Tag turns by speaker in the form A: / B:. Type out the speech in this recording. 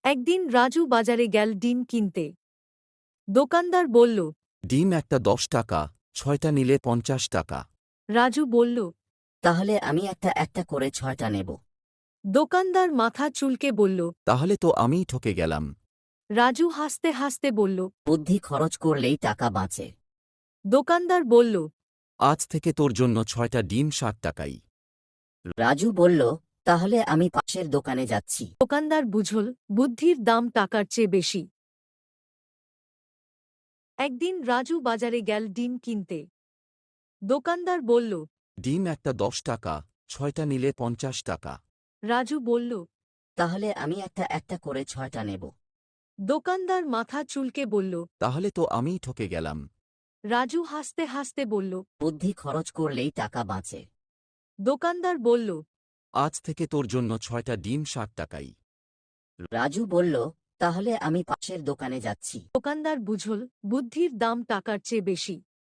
A: একদিন রাজু বাজারে গেল ডিম কিনতে। দোকানদার বলল,
B: ডিম একটা ১০ টাকা, ৬টা নিলে ৫০ টাকা।
A: রাজু বলল।
C: তাহলে আমি একটা একটা করে ৬টা নেব।
A: দোকানদার মাথা চুলকে বলল।
B: তাহলে তো আমিই ঠকে গেলাম।
A: রাজু হাসতে হাসতে বলল।
C: বুদ্ধি খরচ করলেই টাকা বাঁচে।
A: দোকানদার বলল।
B: আজ থেকে তোর জন্য ৬টা ডিম ৬০ টাকাই।
C: রাজু বলল, তাহলে আমি পাশের দোকানে যাচ্ছি।
A: দোকানদার বুঝল, বুদ্ধির দাম টাকার চেয়ে বেশি। একদিন রাজু বাজারে গেল ডিম কিনতে। দোকানদার বলল।
B: ডিম একটা ১০ টাকা, ৬টা নিলে ৫০ টাকা।
A: রাজু বলল।
C: তাহলে আমি একটা একটা করে ৬টা নেব।
A: দোকানদার মাথা চুলকে বলল।
B: তাহলে তো আমিই ঠকে গেলাম।
A: রাজু হাসতে হাসতে বলল।
C: বুদ্ধি খরচ করলেই টাকা বাঁচে।
A: দোকানদার বলল।
B: আজ থেকে তোর জন্য ৬টা ডিম ৬০ টাকাই।
C: রাজু বলল, তাহলে আমি পাশের দোকানে যাচ্ছি।
A: দোকানদার বুঝল, বুদ্ধির দাম টাকার চেয়ে বেশি।